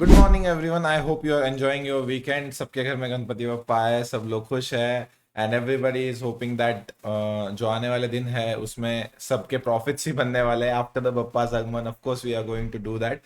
Good morning everyone. I hope you are enjoying your weekend. सबके घर में गणपति बप्पा है, सब लोग खुश है and everybody is hoping that जो आने वाले दिन है उसमें सबके प्रॉफिट्स ही बनने वाले हैं। आफ्टर द बप्पा's आगमन of course we are going to do that.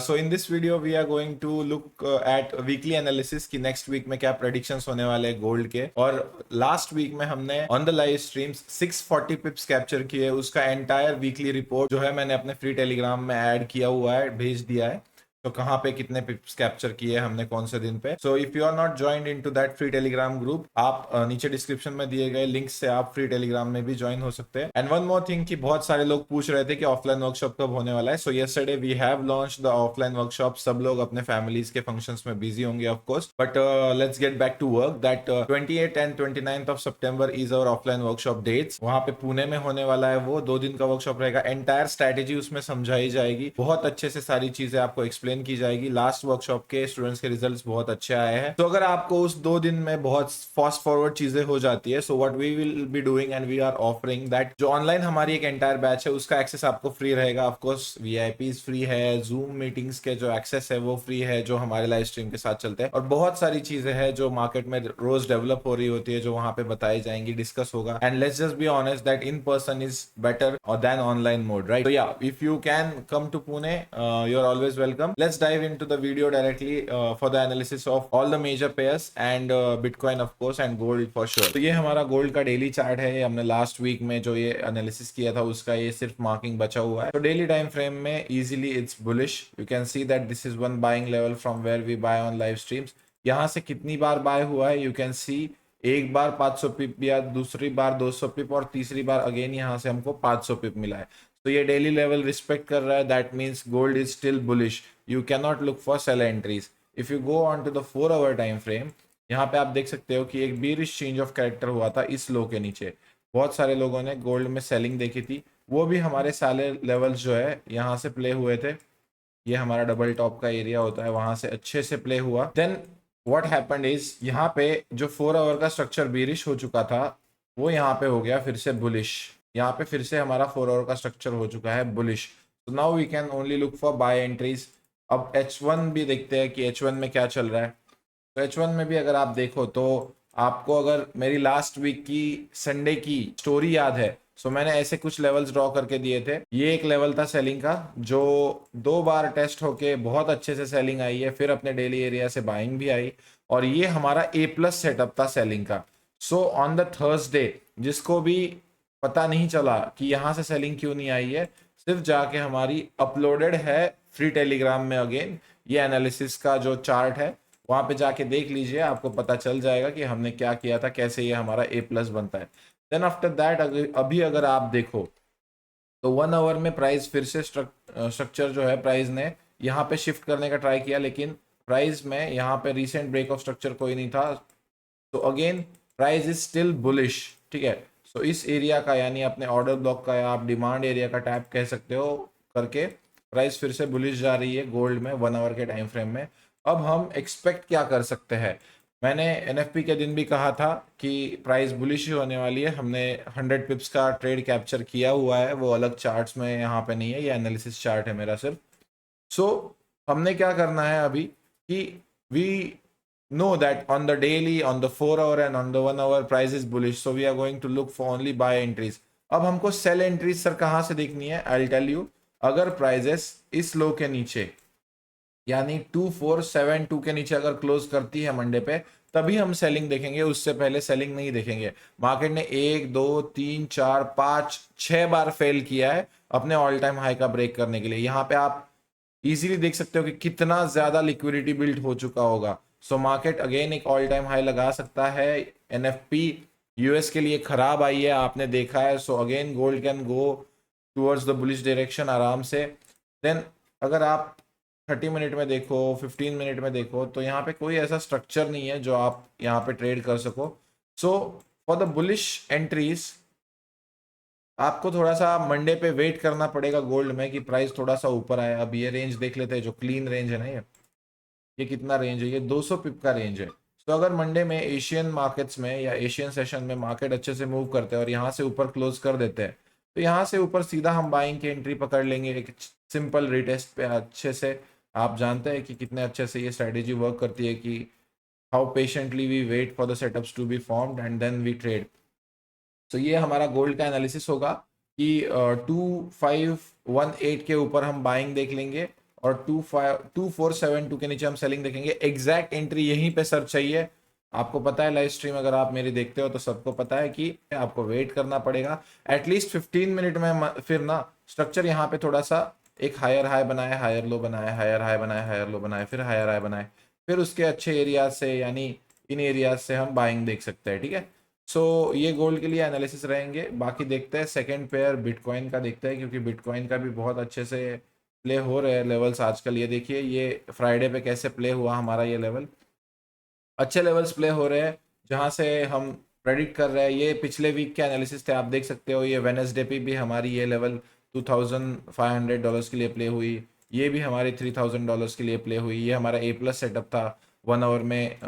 So in this video we are going to look at weekly analysis कि नेक्स्ट वीक में क्या प्रेडिक्शंस होने वाले हैं गोल्ड के। और लास्ट वीक में हमने on the live streams 640 पिप्स capture किए। उसका एंटायर वीकली रिपोर्ट जो है मैंने अपने फ्री टेलीग्राम में ऐड किया हुआ है, भेज दिया है। तो कहाँ पे कितने पिप्स कैप्चर किए हमने कौन से दिन पे। So if you are not joined into that free Telegram group, आप नीचे डिस्क्रिप्शन में दिए गए लिंक से आप फ्री टेलीग्राम में भी ज्वाइन हो सकते हैं। एंड वन मोर थिंग कि बहुत सारे लोग पूछ रहे थे कि ऑफलाइन वर्कशॉप कब होने वाला है। So yesterday we have launch the offline workshop. सब लोग अपने फैमिलीज के फंक्शंस में बिजी होंगे of course, but let's get back to work. That 28 and 29 of September is our offline workshop dates. वहां पे पुणे में होने वाला है, वो 2 दिन का वर्कशॉप रहेगा। एंटायर स्ट्रेटेजी उसमें समझाई जाएगी, बहुत अच्छे से सारी चीजें आपको एक्सप्लेन की जाएगी। लास्ट वर्कशॉप के स्टूडेंट्स के रिजल्ट्स बहुत अच्छे आए हैं। तो अगर आपको उस 2 दिन में बहुत फास्ट फॉरवर्ड चीजें हो जाती है, so what we will be doing and we are offering that जो ऑनलाइन हमारी एक एंटायर बैच है उसका एक्सेस आपको फ्री रहेगा। ऑफ कोर्स वीआईपीज फ्री है, जूम मीटिंग्स के जो एक्सेस है वो फ्री है जो हमारे लाइव स्ट्रीम के साथ चलते हैं, और बहुत सारी चीजें हैं जो मार्केट में रोज डेवलप हो रही होती है जो वहां पे बताई जाएंगी, डिस्कस होगा। And let's just be honest that in person is better than online mode, right? तो yeah, if you can come to Pune, you are always welcome. Let's dive into the video directly for the analysis of all the major pairs and Bitcoin of course and gold for sure। तो ये हमारा gold का daily chart है। हमने last week में जो ये analysis किया था उसका ये सिर्फ मार्किंग बचा हुआ है। तो डेली टाइम फ्रेम में easily it's bullish. You can see that this is one buying level from where we buy on live streams. यहाँ से कितनी बार बाय हुआ है, यू कैन सी एक बार 500 पिप या दूसरी बार 200 पिप और तीसरी बार अगेन यहाँ से हमको 500 पिप मिला है। तो ये डेली लेवल रिस्पेक्ट कर रहा है, that means gold is still bullish. You can not look for sell entries. If you go on to the 4 hour time frame, यहाँ पे आप देख सकते हो कि एक बीरिश चेंज ऑफ कैरेक्टर हुआ था इस लो के नीचे। बहुत सारे लोगों ने गोल्ड में सेलिंग देखी थी, वो भी हमारे सारे लेवल्स जो है यहाँ से प्ले हुए थे। ये हमारा डबल टॉप का एरिया होता है, वहां से अच्छे से प्ले हुआ। देन व्हाट हैपेंड इज यहाँ पे जो 4 आवर का स्ट्रक्चर बीरिश हो चुका था वो यहाँ पे हो गया फिर से बुलिश। यहाँ पे फिर से हमारा 4 आवर का स्ट्रक्चर हो चुका है बुलिश। तो now we can only look for buy entries. अब H1 भी देखते हैं कि H1 में क्या चल रहा है। तो H1 में भी अगर आप देखो तो आपको अगर मेरी लास्ट वीक की संडे की स्टोरी याद है, सो मैंने ऐसे कुछ लेवल्स ड्रॉ करके दिए थे। ये एक लेवल था सेलिंग का जो 2 बार टेस्ट होके बहुत अच्छे से सेलिंग आई है, फिर अपने डेली एरिया से बाइंग भी आई, और ये हमारा A+ सेटअप था सेलिंग का। सो ऑन द थर्सडे जिसको भी पता नहीं चला कि यहाँ से सेलिंग क्यों नहीं आई है, सिर्फ जाके हमारी अपलोडेड है फ्री टेलीग्राम में अगेन ये एनालिसिस का जो चार्ट है, वहां पे जाके देख लीजिए, आपको पता चल जाएगा कि हमने क्या किया था, कैसे ये हमारा A+ बनता है। देन आफ्टर दैट अभी अगर आप देखो तो 1 आवर में प्राइस फिर से स्ट्रक्चर जो है प्राइस ने यहाँ पे शिफ्ट करने का ट्राई किया, लेकिन प्राइस में यहाँ पे रिसेंट ब्रेक ऑफ स्ट्रक्चर कोई नहीं था। तो again price is still bullish, ठीक है। सो इस एरिया का यानी अपने ऑर्डर ब्लॉक का या आप डिमांड एरिया का टैप कह सकते हो करके प्राइस फिर से बुलिश जा रही है गोल्ड में 1 आवर के टाइम फ्रेम में। अब हम एक्सपेक्ट क्या कर सकते हैं, मैंने एनएफपी के दिन भी कहा था कि प्राइस बुलिश ही होने वाली है। हमने 100 पिप्स का ट्रेड कैप्चर किया हुआ है, वो अलग चार्ट्स में यहाँ पे नहीं है, ये एनालिसिस चार्ट है मेरा सिर्फ। सो हमने क्या करना है अभी कि we know that on the daily, on the 4 hour and on the 1 hour price is bullish, so we are going to look for only buy entries। अब हमको सेल एंट्रीज सर कहां से देखनी है, आई टेल यू। अगर prices इस लो के नीचे यानी 2472 के नीचे अगर क्लोज करती है मंडे पे, तभी हम सेलिंग देखेंगे, उससे पहले सेलिंग नहीं देखेंगे। मार्केट ने 1 2 3 4 5 6 बार फेल किया है अपने ऑल टाइम हाई का ब्रेक करने के लिए। यहाँ पे आप इजीली देख सकते हो कि कितना ज्यादा लिक्विडिटी बिल्ड हो चुका होगा। सो मार्केट अगेन एक ऑल टाइम हाई लगा सकता है। एनएफपी यूएस के लिए खराब आई है, आपने देखा है। So again gold can go towards the bullish direction आराम से। देन अगर आप 30 मिनट में देखो, 15 मिनट में देखो, तो यहाँ पे कोई ऐसा स्ट्रक्चर नहीं है जो आप यहाँ पे ट्रेड कर सको। So for the bullish entries आपको थोड़ा सा मंडे पे वेट करना पड़ेगा गोल्ड में कि प्राइस थोड़ा सा ऊपर आए। अब ये रेंज देख लेते हैं जो क्लीन रेंज है ना, ये कितना रेंज है, ये 200 पिप का रेंज है। तो अगर मंडे में एशियन मार्केट्स में या एशियन सेशन में मार्केट अच्छे से मूव करते हैं और यहाँ से ऊपर क्लोज कर देते हैं, तो यहाँ से ऊपर सीधा हम बाइंग की एंट्री पकड़ लेंगे एक सिंपल रिटेस्ट पे अच्छे से आप जानते हैं कि कितने अच्छे से ये स्ट्रेटेजी वर्क करती है कि how patiently we wait for the setups to be formed and then we trade. तो ये हमारा गोल्ड का एनालिसिस होगा कि 2518 के ऊपर हम बाइंग देख लेंगे और 2472 के नीचे हम सेलिंग देखेंगे। एग्जैक्ट एंट्री यहीं पे सर चाहिए। आपको पता है लाइव स्ट्रीम अगर आप मेरी देखते हो तो सबको पता है कि आपको वेट करना पड़ेगा एटलीस्ट 15 मिनट में। फिर ना स्ट्रक्चर यहाँ पे थोड़ा सा एक हायर हाई बनाए, हायर लो बनाए, हायर हाई बनाए, हायर लो बनाए, फिर हायर हाई बनाए, फिर उसके अच्छे एरियाज से यानी इन एरियाज से हम बाइंग देख सकते हैं। ठीक है, सो ये गोल्ड के लिए एनालिसिस रहेंगे। बाकी देखते हैं सेकंड पेयर बिटकॉइन का देखते हैं, क्योंकि बिटकॉइन का भी बहुत अच्छे से प्ले हो रहे हैं लेवल्स आजकल। ये देखिए ये फ्राइडे पे कैसे प्ले हुआ हमारा ये लेवल, अच्छे लेवल्स प्ले हो रहे हैं जहाँ से हम प्रेडिक्ट कर रहे हैं। ये पिछले वीक के एनालिसिस थे, आप देख सकते हो। ये वेनसडे पे भी हमारी ये लेवल $2500 के लिए प्ले हुई, ये भी हमारी $3000 के लिए प्ले हुई। ये हमारा ए प्लस सेटअप था 1 आवर में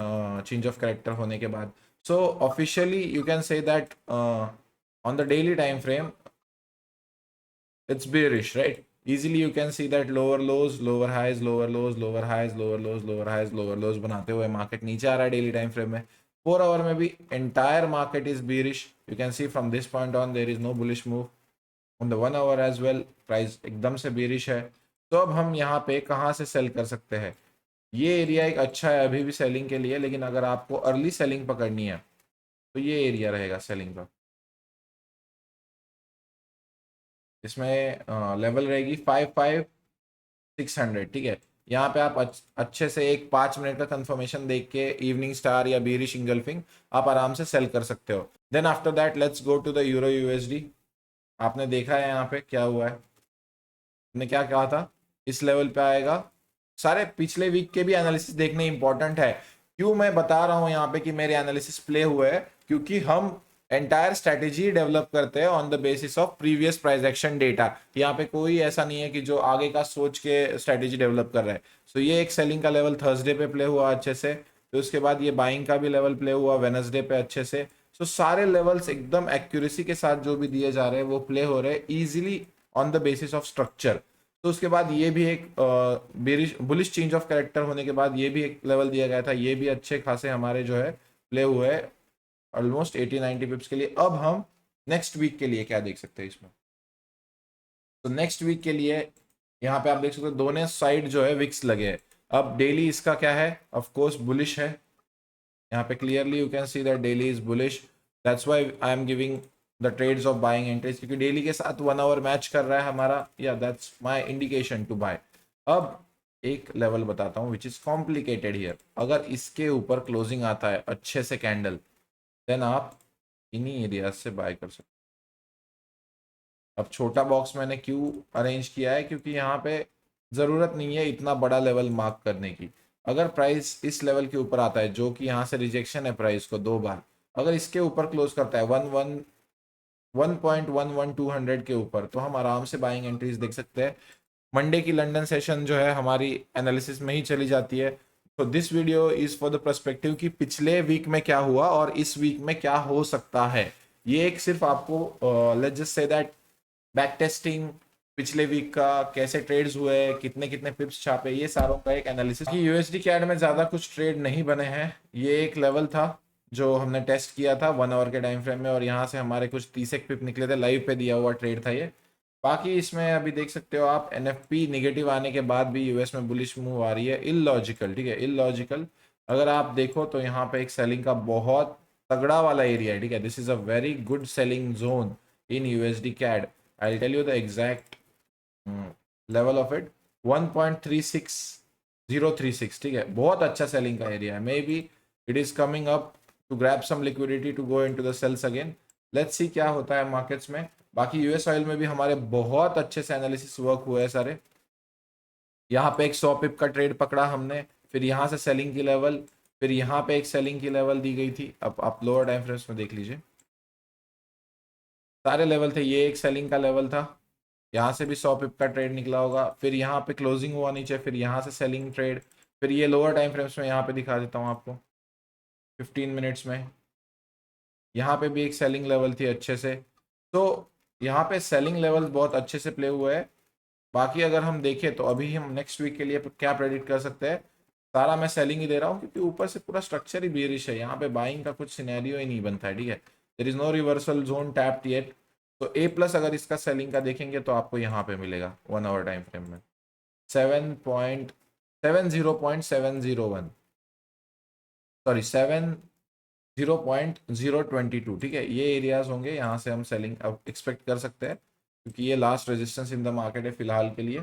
चेंज ऑफ कैरेक्टर होने के बाद। So officially you can say that on the daily time frame it's bearish, right? Easily you can see that lower lows, lower highs, lower lows, lower highs, lower lows, lower highs, lower lows बनाते हुए market नीचे आ रहा है daily time frame में। 4 our में भी entire market is bearish. You can see from this point on there is no bullish move. On the 1 hour as well, price एकदम से bearish है। तो अब हम यहाँ पे कहाँ से सेल कर सकते हैं? ये एरिया एक अच्छा है अभी भी सेलिंग के लिए, लेकिन अगर आपको अर्ली सेलिंग पकड़नी है तो ये एरिया रहेगा सेलिंग का। इसमें लेवल रहेगी 55600। ठीक है, यहाँ पे आप अच्छे से एक 5 मिनट का कंफर्मेशन देख के इवनिंग स्टार या बीरिश इंगल्फिंग आप आराम से सेल कर सकते हो। Then after that let's go to the euro USD. आपने देखा है यहाँ पे क्या हुआ है, ने क्या कहा था इस लेवल पे आएगा। सारे पिछले वीक के भी एनालिसिस देखने इंपॉर्टेंट है। क्यों मैं बता रहा हूँ यहाँ पे कि मेरे एनालिसिस प्ले हुए है, क्योंकि हम एंटायर स्ट्रेटेजी डेवलप करते हैं on the basis of previous price action data. यहाँ पे कोई ऐसा नहीं है कि जो आगे का सोच के स्ट्रेटेजी डेवलप कर रहे हैं। सो ये एक सेलिंग का लेवल थर्सडे पे प्ले हुआ अच्छे से, तो उसके बाद ये बाइंग का भी लेवल प्ले हुआ वेनसडे पे अच्छे से। सो सारे लेवल्स एकदम एक्यूरेसी के साथ जो भी दिए जा रहे हैं वो प्ले हो रहे हैं easily on the basis of structure. तो उसके बाद ये भी एक bearish bullish change of character होने के बाद ये भी एक लेवल दिया गया था, ये भी अच्छे खासे हमारे जो है प्ले हुए है ऑलमोस्ट 80-90 पिप्स के लिए। अब हम नेक्स्ट वीक के लिए क्या देख सकते हैं इसमें? तो नेक्स्ट वीक के लिए यहाँ पे आप देख सकते हो दोनों साइड जो है विक्स लगे हैं। अब डेली इसका क्या है, ऑफ कोर्स बुलिश है। यहाँ पे clearly you can see that daily is bullish, that's why I am giving the trades of buying entries, क्योंकि डेली के साथ 1 आवर मैच कर रहा है हमारा, yeah that's my indication to buy. अब एक लेवल बताता हूँ विच इज कॉम्प्लिकेटेड हियर। अगर इसके ऊपर क्लोजिंग आता है अच्छे से कैंडल, देन आप इन्हीं एरियाज से बाय कर सकते। अब छोटा बॉक्स मैंने क्यों अरेंज किया है, क्योंकि यहाँ पे ज़रूरत नहीं है इतना बड़ा लेवल मार्क करने की। अगर प्राइस इस लेवल के ऊपर आता है, जो कि यहाँ से रिजेक्शन है प्राइस को 2 बार, अगर इसके ऊपर क्लोज करता है 1.11200 के ऊपर, तो हम आराम से बाइंग एंट्रीज देख सकते हैं। मंडे की लंदन सेशन जो है हमारी एनालिसिस में ही चली जाती है। तो this video is for the perspective कि पिछले वीक में क्या हुआ और इस वीक में क्या हो सकता है। ये एक सिर्फ आपको let's just say that back testing पिछले वीक का कैसे ट्रेड्स हुए, कितने कितने पिप्स छापे, ये सारों का एक एनालिसिस। कि यूएसडी कैड में ज़्यादा कुछ ट्रेड नहीं बने हैं। ये एक लेवल था जो हमने टेस्ट किया था 1 आवर के टाइम फ्रेम में, और यहाँ से हमारे कुछ 30 एक पिप निकले थे, लाइव पे दिया हुआ ट्रेड था ये। बाकी इसमें अभी देख सकते हो आप एनएफपी निगेटिव आने के बाद भी यूएस में बुलिश मूव आ रही है, इलॉजिकल। ठीक है, इलॉजिकल। अगर आप देखो तो यहाँ पे एक सेलिंग का बहुत तगड़ा वाला एरिया है। ठीक है, this is a very good selling zone in USD CAD. I tell you the exact level of it 1.36036। ठीक है, बहुत अच्छा सेलिंग का एरिया है। Maybe it is coming up to grab some liquidity to go into the sells again. Let's see क्या होता है markets में। बाकी यूएस ऑयल में भी हमारे बहुत अच्छे से एनालिसिस वर्क हुए हैं सारे। यहाँ पे एक 100 पिप का ट्रेड पकड़ा हमने, फिर यहाँ से सेलिंग की लेवल, फिर यहाँ पे एक सेलिंग की लेवल दी गई थी। अब आप लोअर टाइम फ्रेम्स में देख लीजिए, सारे लेवल थे। ये एक सेलिंग का लेवल था, यहाँ से भी 100 पिप का ट्रेड निकला होगा, फिर यहाँ पे क्लोजिंग हुआ नीचे, फिर यहाँ से सेलिंग ट्रेड, फिर ये लोअर टाइम फ्रेम्स में यहाँ पे दिखा देता हूँ आपको 15 मिनट्स में। यहाँ पे भी एक सेलिंग लेवल थी अच्छे से। तो यहाँ पे सेलिंग लेवल बहुत अच्छे से प्ले हुआ है। बाकी अगर हम देखें तो अभी हम नेक्स्ट वीक के लिए क्या प्रेडिक्ट कर सकते हैं, सारा मैं सेलिंग ही दे रहा हूँ क्योंकि ऊपर से पूरा स्ट्रक्चर ही बेरिश है, यहाँ पे बाइंग का कुछ सिनेरियो ही नहीं बनता है, ठीक है। There is no reversal zone tapped yet. तो ए प्लस अगर इसका सेलिंग का देखेंगे तो आपको यहाँ पे मिलेगा 1 आवर टाइम फ्रेम में 7.70701, सॉरी 7 0.022, ठीक है। ये एरियाज होंगे, यहाँ से हम सेलिंग अब एक्सपेक्ट कर सकते हैं क्योंकि ये last resistance in the market है फिलहाल के लिए।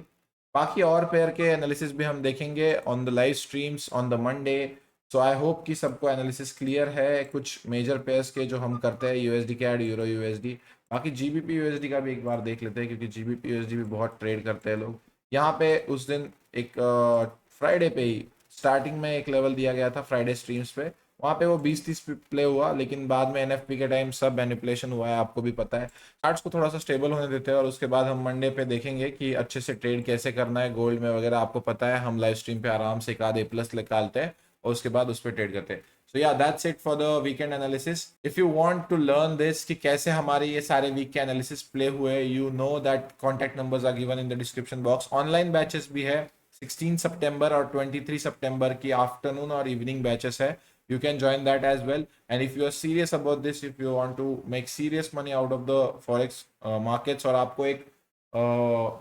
बाकी और पेयर के एनालिसिस भी हम देखेंगे on the live streams on the Monday. So I hope कि सबको एनालिसिस क्लियर है कुछ मेजर पेयर्स के जो हम करते हैं, यूएसडी कैड, यूरो यूएसडी। बाकी जीबीपी यूएसडी का भी एक बार देख लेते हैं क्योंकि जीबीपी यूएसडी भी बहुत ट्रेड करते हैं लोग। यहाँ पे उस दिन एक फ्राइडे पे ही स्टार्टिंग में एक लेवल दिया गया था फ्राइडे स्ट्रीम्स पे, वहाँ पे वो 20-30 प्ले हुआ, लेकिन बाद में एनएफपी के टाइम सब मैनिपुलेशन हुआ है, आपको भी पता है। चार्ट्स को थोड़ा सा स्टेबल होने देते हैं और उसके बाद हम मंडे पे देखेंगे कि अच्छे से ट्रेड कैसे करना है गोल्ड में वगैरह। आपको पता है हम लाइव स्ट्रीम पे आराम से एक आध ए प्लस निकालते हैं और उसके बाद उस पर ट्रेड करते हैं। So yeah that's it for the weekend analysis. If you want to learn this कि कैसे हमारे ये सारे वीक के एनालिसिस प्ले हुए, you know that contact numbers are given in the description box. Online batches भी है 16 सितंबर और 23 सितंबर की आफ्टरनून और इवनिंग बैचेस है, you can join that as well. And if you are serious about this, if you want to make serious money out of the forex markets और आपको एक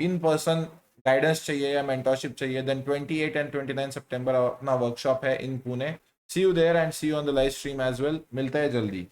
in person guidance चाहिए या mentorship चाहिए, then 28 and 29 सितंबर अपना workshop है इन Pune. See you there and see you on the live stream as well. मिलते हैं जल्दी।